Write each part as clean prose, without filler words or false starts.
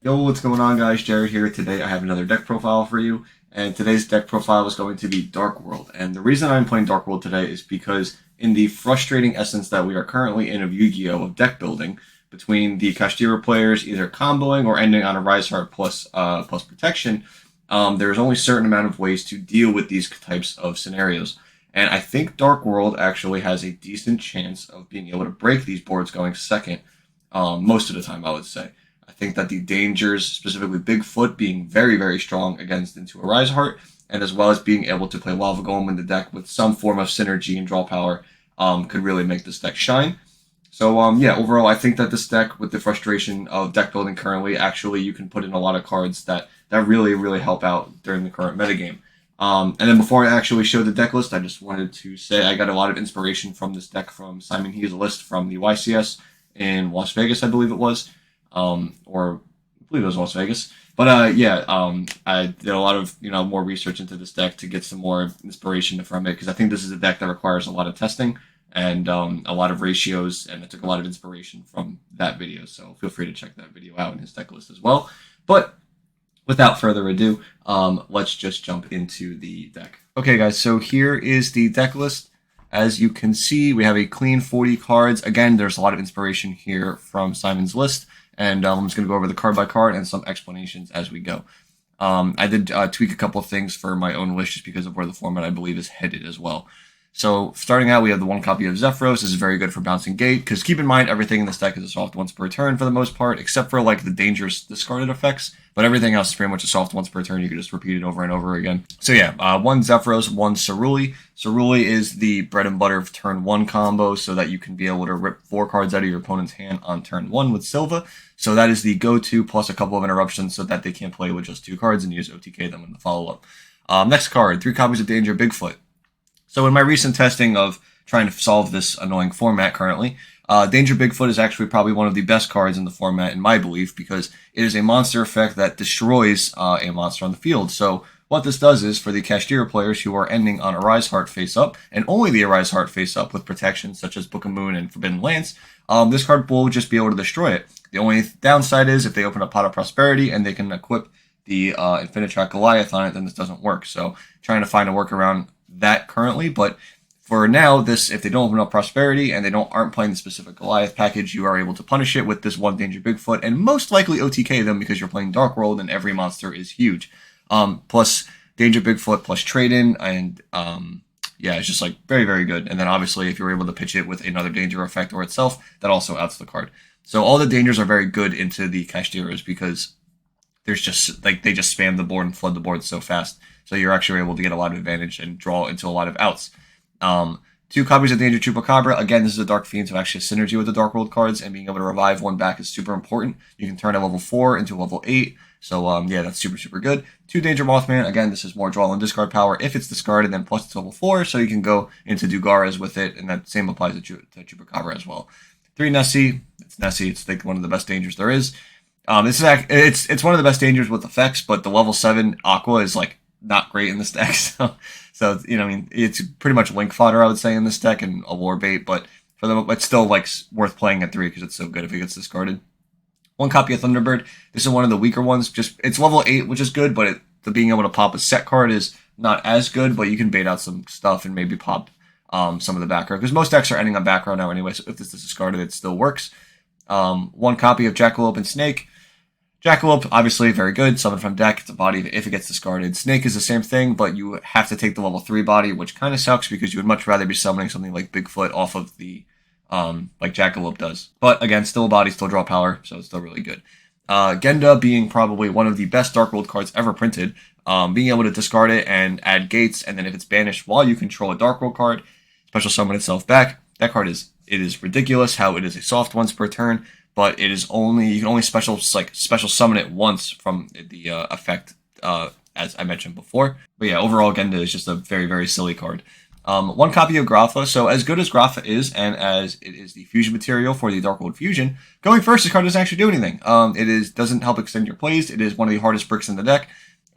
Yo, what's going on, guys? Jared here. Today I have another deck profile for you, and today's deck profile is going to be Dark World. And the reason I'm playing Dark World today is because, in the frustrating essence that we are currently in of Yu-Gi-Oh! Of deck building, between the Kashtira players either comboing or ending on a Rise Heart plus protection, there's only a certain amount of ways to deal with these types of scenarios. And I think Dark World actually has a decent chance of being able to break these boards going second, most of the time, I would say. I think that the dangers, specifically Bigfoot, being very, very strong against into a Rise Heart, and as well as being able to play Lava Golem in the deck with some form of synergy and draw power, could really make this deck shine. So, yeah, overall, I think that this deck, with the frustration of deck building currently, actually, you can put in a lot of cards that really, really help out during the current metagame. And then before I actually show the deck list, I just wanted to say I got a lot of inspiration from this deck from Simon He's list from the YCS in Las Vegas, I believe it was, or I believe it was Las Vegas. But yeah, I did a lot of more research into this deck to get some more inspiration from it because I think this is a deck that requires a lot of testing and a lot of ratios, and I took a lot of inspiration from that video. So feel free to check that video out in his deck list as well. But without further ado, let's just jump into the deck. Okay, guys, so here is the deck list. As you can see, we have a clean 40 cards. Again, there's a lot of inspiration here from Simon's list, and I'm just going to go over the card by card and some explanations as we go. I did tweak a couple of things for my own list just because of where the format, I believe, is headed as well. So starting out, we have the one copy of Zephyros. This is very good for bouncing gate, because keep in mind, everything in this deck is a soft once per turn for the most part, except for like the dangerous discarded effects, but everything else is pretty much a soft once per turn. You can just repeat it over and over again. So yeah, one Zephyros, one Ceruli. Ceruli is the bread and butter of turn 1 combo, so that you can be able to rip 4 cards out of your opponent's hand on turn 1 with Silva. So that is the go-to, plus a couple of interruptions so that they can't play with just 2 cards and use OTK them in the follow-up. Next card, 3 copies of Danger Bigfoot. So in my recent testing of trying to solve this annoying format currently, Danger Bigfoot is actually probably one of the best cards in the format in my belief, because it is a monster effect that destroys a monster on the field. So what this does is, for the Kashtira players who are ending on Arise Heart face up, and only the Arise Heart face up with protections such as Book of Moon and Forbidden Lance, this card will just be able to destroy it. The only downside is if they open up Pot of Prosperity and they can equip the Infinitrack Goliath on it, then this doesn't work. So trying to find a workaround that currently, but for now, this, if they don't open up Prosperity and they aren't playing the specific Goliath package, you are able to punish it with this one Danger Bigfoot and most likely OTK them because you're playing Dark World and every monster is huge. Plus Danger Bigfoot plus trade-in, and yeah, it's just like very, very good. And then obviously if you're able to pitch it with another danger effect or itself, that also outs the card. So all the dangers are very good into the Kashtiras because there's just like they just spam the board and flood the board so fast. So you're actually able to get a lot of advantage and draw into a lot of outs. 2 copies of Danger Chupacabra. Again, this is a Dark Fiend, so actually synergy with the Dark World cards, and being able to revive one back is super important. You can turn a level 4 into a level 8. So yeah, that's super, super good. 2 Danger Mothman. Again, this is more draw and discard power if it's discarded, then plus it's level 4, so you can go into Dugaras with it, and that same applies to Chupacabra as well. 3 Nessie. It's Nessie. It's like one of the best dangers there is. This is it's one of the best dangers with effects, but the level 7 Aqua is like not great in this deck. So I mean, it's pretty much link fodder, I would say, in this deck and a war bait, but for them, it's still like worth playing at 3 because it's so good if it gets discarded. 1 copy of Thunderbird. This is one of the weaker ones. Just it's level 8, which is good, but the being able to pop a set card is not as good. But you can bait out some stuff and maybe pop some of the back row, because most decks are ending on back row now anyway. So if this is discarded, it still works. 1 copy of Jackalope and Snake. Jackalope, obviously very good. Summon from deck. It's a body if it gets discarded. Snake is the same thing, but you have to take the level 3 body, which kind of sucks because you would much rather be summoning something like Bigfoot off of the, like Jackalope does. But again, still a body, still draw power, so it's still really good. Genda being probably one of the best Dark World cards ever printed. Being able to discard it and add gates, and then if it's banished while you control a Dark World card, special summon itself back. That card is ridiculous how it is a soft once per turn. But it is only, you can only special summon it once from the effect, as I mentioned before. But yeah, overall, Genda is just a very, very silly card. 1 copy of Grapha. So as good as Grapha is, and as it is the fusion material for the Dark World Fusion, going first, this card doesn't actually do anything. It doesn't help extend your plays. It is one of the hardest bricks in the deck.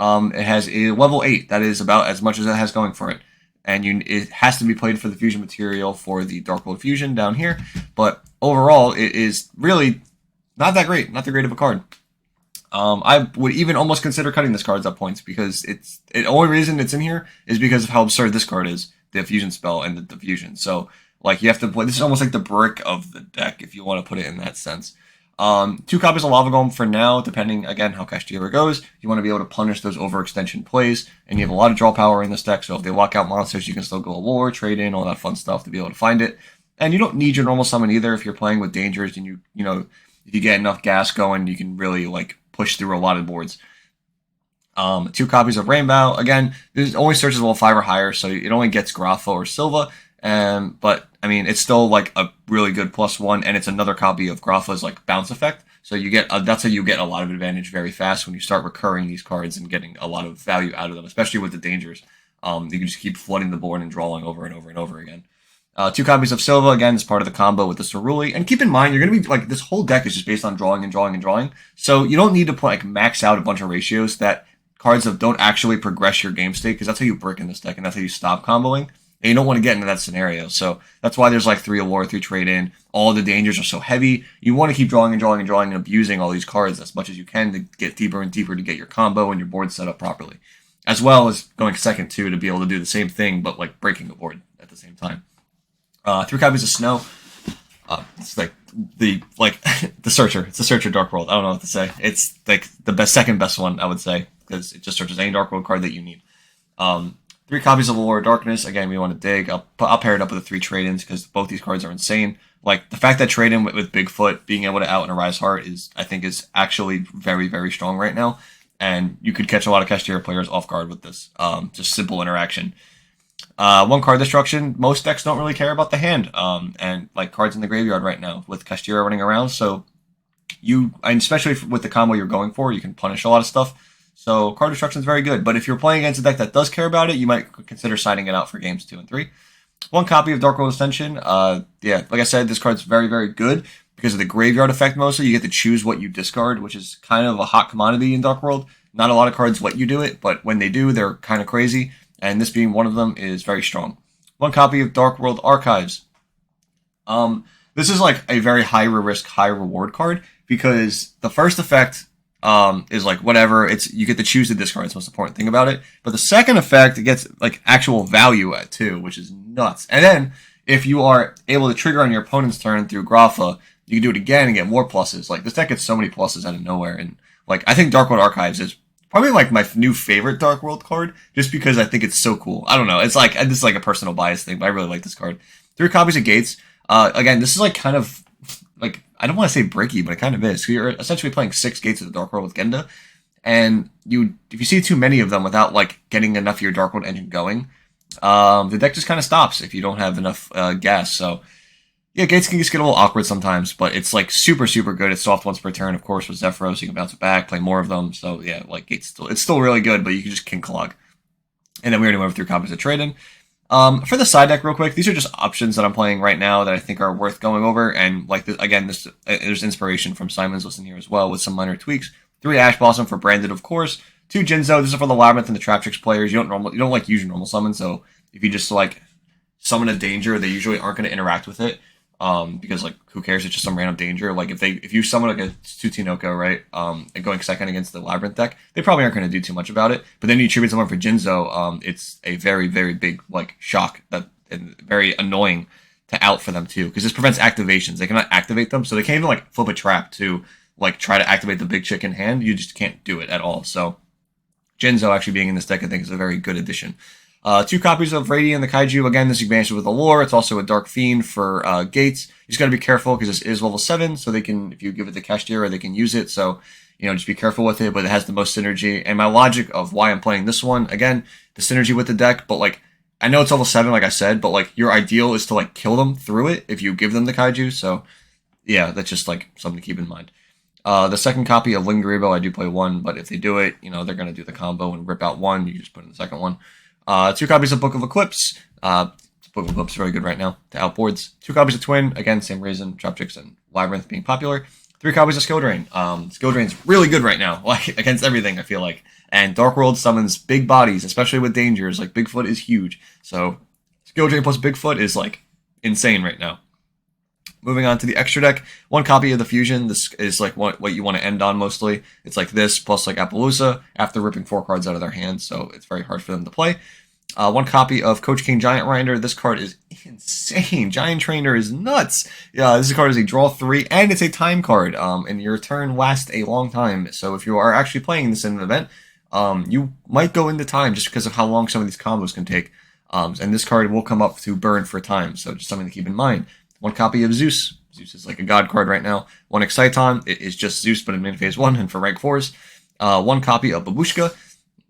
It has a level 8. That is about as much as it has going for it. And it has to be played for the fusion material for the Dark World Fusion down here. But overall, it is really not that great. Not that great of a card. I would even almost consider cutting this card at points because the only reason it's in here is because of how absurd this card is, the fusion spell and the diffusion. So like you have to play. This is almost like the brick of the deck if you want to put it in that sense. 2 copies of Lava Golem for now, depending again how Kashtira goes. You want to be able to punish those overextension plays, and you have a lot of draw power in this deck. So if they lock out monsters, you can still go Allure, trade in, all that fun stuff to be able to find it. And you don't need your normal summon either if you're playing with dangers, and you know if you get enough gas going, you can really like push through a lot of boards. 2 copies of Rainbow. Again, this only searches level 5 or higher, so it only gets Grapha or Silva. But I mean, it's still like a really good +1, and it's another copy of Grapha's like bounce effect. So you get that's how you get a lot of advantage very fast when you start recurring these cards and getting a lot of value out of them, especially with the dangers. You can just keep flooding the board and drawing over and over and over again. 2 copies of Silva, again, is part of the combo with the Ceruli. And keep in mind, you're going to be, like, this whole deck is just based on drawing and drawing and drawing. So you don't need to, like, max out a bunch of ratios that cards that don't actually progress your game state, because that's how you brick in this deck, and that's how you stop comboing. And you don't want to get into that scenario. So that's why there's, like, 3 Allure, 3 trade-in. All the dangers are so heavy. You want to keep drawing and drawing and drawing and abusing all these cards as much as you can to get deeper and deeper to get your combo and your board set up properly. As well as going second, too, to be able to do the same thing, but, like, breaking the board at the same time. 3 copies of Snow. It's like the Searcher. It's the Searcher Dark World. I don't know what to say. It's like the second best one, I would say, because it just searches any Dark World card that you need. 3 copies of Allure of Darkness. Again, we want to dig. I'll pair it up with the 3 trade-ins because both these cards are insane. Like the fact that trade-in with Bigfoot being able to out and Arise Heart I think is actually very, very strong right now. And you could catch a lot of Kashtira players off guard with this. Just simple interaction. 1 card destruction. Most decks don't really care about the hand, and like cards in the graveyard right now with Kashtira running around. So and especially with the combo you're going for, you can punish a lot of stuff. So card destruction is very good. But if you're playing against a deck that does care about it, you might consider siding it out for games 2 and 3. 1 copy of Dark World Ascension. Yeah, like I said, this card's very, very good because of the graveyard effect. Mostly, you get to choose what you discard, which is kind of a hot commodity in Dark World. Not a lot of cards let you do it, but when they do, they're kind of crazy. And this being one of them is very strong. 1 copy of Dark World Archives. This is like a very high risk, high reward card because the first effect is like whatever. You get to choose to discard. It's the most important thing about it. But the second effect, it gets like actual value at too, which is nuts. And then if you are able to trigger on your opponent's turn through Grapha, you can do it again and get more pluses. Like this deck gets so many pluses out of nowhere, and like I think Dark World Archives is probably like my new favorite Dark World card, just because I think it's so cool. I don't know. It's like, this is like a personal bias thing, but I really like this card. 3 copies of Gates. Again, this is like kind of like, I don't want to say bricky, but it kind of is. So you're essentially playing 6 Gates of the Dark World with Genda, and if you see too many of them without like getting enough of your Dark World engine going, the deck just kind of stops if you don't have enough gas. So yeah, Gates can just get a little awkward sometimes, but it's like super, super good. It's soft once per turn, of course, with Zephyros, so you can bounce it back, play more of them. So yeah, like Gates it's still really good, but you can just King Clog. And then we already went through copies of Trade-In. For the side deck, real quick, these are just options that I'm playing right now that I think are worth going over. And like again, there's inspiration from Simon's list in here as well with some minor tweaks. 3 Ash Blossom for Branded, of course. 2 Jinzo. This is for the Labyrinth and the Traptrix players. You don't like use your normal summon, so if you just like summon a danger, they usually aren't going to interact with it. Because like who cares? It's just some random danger. Like if you summon like a Tsutinoko, right, and going second against the Labyrinth deck, they probably aren't going to do too much about it. But then you tribute someone for Jinzo, it's a very, very big like shock and very annoying to out for them too, because this prevents activations. They cannot activate them, so they can't even like flip a trap to like try to activate the big chicken hand. You just can't do it at all. So Jinzo actually being in this deck, I think, is a very good addition. 2 copies of Radiant the Kaiju. Again, this expansion with Allure. It's also a Dark Fiend for Gates. You just got to be careful because this is level 7, so they can, if you give it to Kashtira, they can use it. So, just be careful with it, but it has the most synergy. And my logic of why I'm playing this one, again, the synergy with the deck, but like, I know it's level 7, like I said, but like, your ideal is to like kill them through it if you give them the Kaiju. So, yeah, that's just like something to keep in mind. The second copy of Lingaribo, I do play 1, but if they do it, they're going to do the combo and rip out 1. You just put in the second one. 2 copies of Book of Eclipse. Book of Eclipse is very good right now to outboards. 2 copies of Twin. Again, same reason. Traptrix and Labyrinth being popular. 3 copies of Skill Drain. Skill Drain's really good right now, like against everything, I feel like. And Dark World summons big bodies, especially with dangers. Like Bigfoot is huge. So Skill Drain plus Bigfoot is like insane right now. Moving on to the extra deck, one copy of the Fusion. This is like what you want to end on mostly. It's like this, plus like Appaloosa, after ripping 4 cards out of their hands, so it's very hard for them to play. One copy of Coach King Giant Rinder. This card is insane. Giant Trainer is nuts. Yeah, this card is a draw 3, and it's a time card. And your turn lasts a long time. So if you are actually playing this in an event, you might go into time just because of how long some of these combos can take. And this card will come up to burn for time, so just something to keep in mind. One copy of Zeus. Zeus is like a god card right now. One Exciton. It is just Zeus, but in main phase 1 and for rank 4s. One copy of Babushka.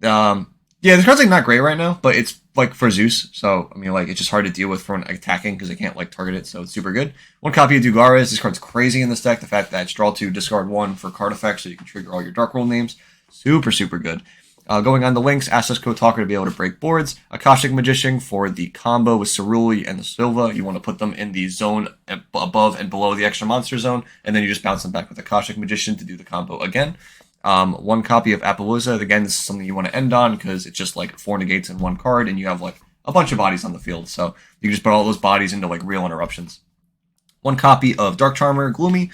Yeah, this card's like not great right now, but it's like for Zeus, so I mean like it's just hard to deal with for an attacking because I can't like target it, so it's super good. One copy of Dugares. This card's crazy in this deck. The fact that it's draw 2, discard 1 for card effects, so you can trigger all your Dark World names. Super good. Going on the links, Access Code Talker to be able to break boards. Akashic Magician for the combo with Ceruli and the Silva. You want to put them in the zone above and below the extra monster zone, and then you just bounce them back with Akashic Magician to do the combo again. One copy of Appaloosa. Again, this is something you want to end on because it's just like 4 negates in 1 card, and you have like a bunch of bodies on the field, so you can just put all those bodies into like real interruptions. One copy of Dark Charmer Gloomy.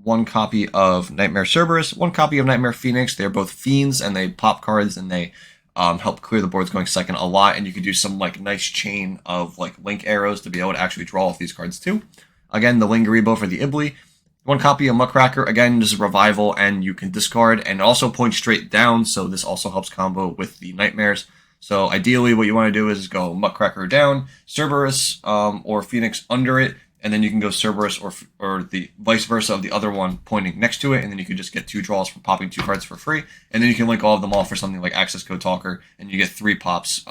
One copy of Nightmare Cerberus, one copy of Nightmare Phoenix. They're both fiends, and they pop cards, and they help clear the boards going second a lot, and you can do some like nice chain of like link arrows to be able to actually draw off these cards too. Again, the Lingaribo for the Ibli. One copy of Muckracker. Again, this is Revival, and you can discard, and also point straight down, so this also helps combo with the Nightmares. So ideally, what you want to do is go Muckracker down, Cerberus or Phoenix under it, and then you can go Cerberus or the vice versa of the other one pointing next to it, and then you can just get 2 draws from popping 2 cards for free, and then you can link all of them all for something like Access Code Talker, and you get 3 pops.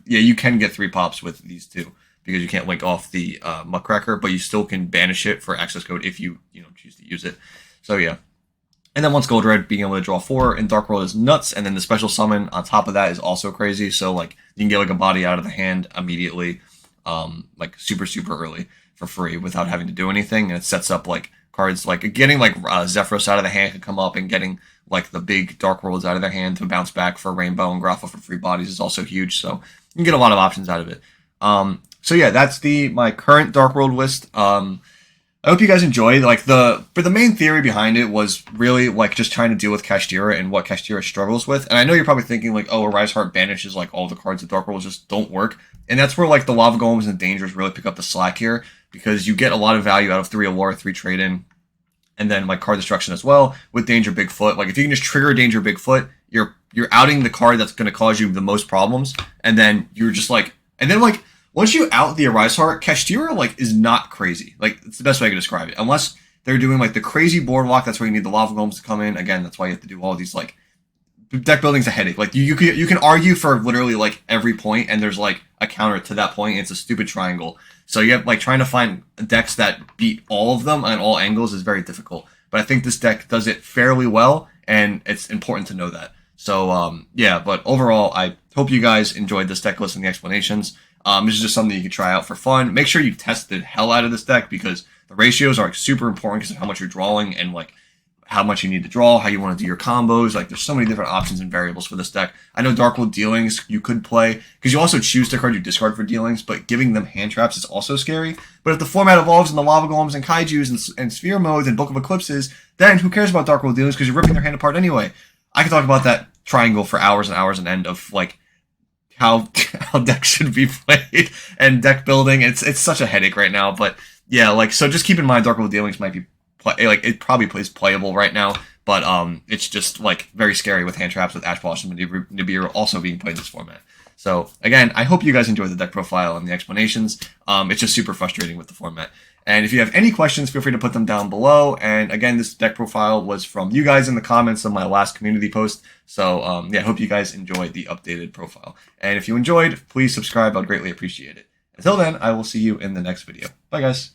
You can get 3 pops with these 2 because you can't link off the Muckracker, but you still can banish it for Access Code if you choose to use it. So yeah. And then once Gold Red being able to draw 4 in Dark World is nuts, and then the special summon on top of that is also crazy. So like you can get like a body out of the hand immediately. Like super early for free without having to do anything, and it sets up like cards like getting like Zephyros out of the hand can come up, and getting like the big Dark Worlds out of their hand to bounce back for Rainbow and Grapha for free bodies is also huge, so you can get a lot of options out of it. So yeah, that's my current Dark World list. I hope you guys enjoy. Like the main theory behind it was really like just trying to deal with Kashtira and what Kashtira struggles with. And I know you're probably thinking like, oh, Arise Heart banishes like all the cards of Dark World just don't work. And that's where like the Lava Golems and Dangers really pick up the slack here, because you get a lot of value out of 3 Allure, 3 Trade-In, and then like card destruction as well with Danger Bigfoot. Like if you can just trigger Danger Bigfoot, you're outing the card that's going to cause you the most problems, and then you're just like, and then like once you out the Arise Heart, Kashtira like is not crazy. Like it's the best way I can describe it. Unless they're doing like the crazy boardwalk, that's where you need the Lava Golems to come in. Again, that's why you have to do all these like deck building's a headache. Like you can argue for literally like every point, and there's like a counter to that point. And it's a stupid triangle. So you have like trying to find decks that beat all of them on all angles is very difficult. But I think this deck does it fairly well, and it's important to know that. So yeah, but overall, I hope you guys enjoyed this deck list and the explanations. This is just something you can try out for fun. Make sure you test the hell out of this deck, because the ratios are like super important because of how much you're drawing and like how much you need to draw, how you want to do your combos. Like there's so many different options and variables for this deck. I know Dark World Dealings you could play because you also choose the card you discard for Dealings, but giving them hand traps is also scary. But if the format evolves into Lava Golems and Kaijus and Sphere Modes and Book of Eclipses, then who cares about Dark World Dealings because you're ripping their hand apart anyway. I could talk about that triangle for hours and hours on end of like how decks should be played and deck building. It's such a headache right now, but yeah, like so just keep in mind Dark World Dealings might be it probably plays playable right now, but it's just like very scary with hand traps with Ash Polish and Nibiru also being played in this format. So again, I hope you guys enjoyed the deck profile and the explanations. It's just super frustrating with the format. And if you have any questions, feel free to put them down below. And again, this deck profile was from you guys in the comments on my last community post. So yeah, I hope you guys enjoyed the updated profile. And if you enjoyed, please subscribe. I'd greatly appreciate it. Until then, I will see you in the next video. Bye, guys.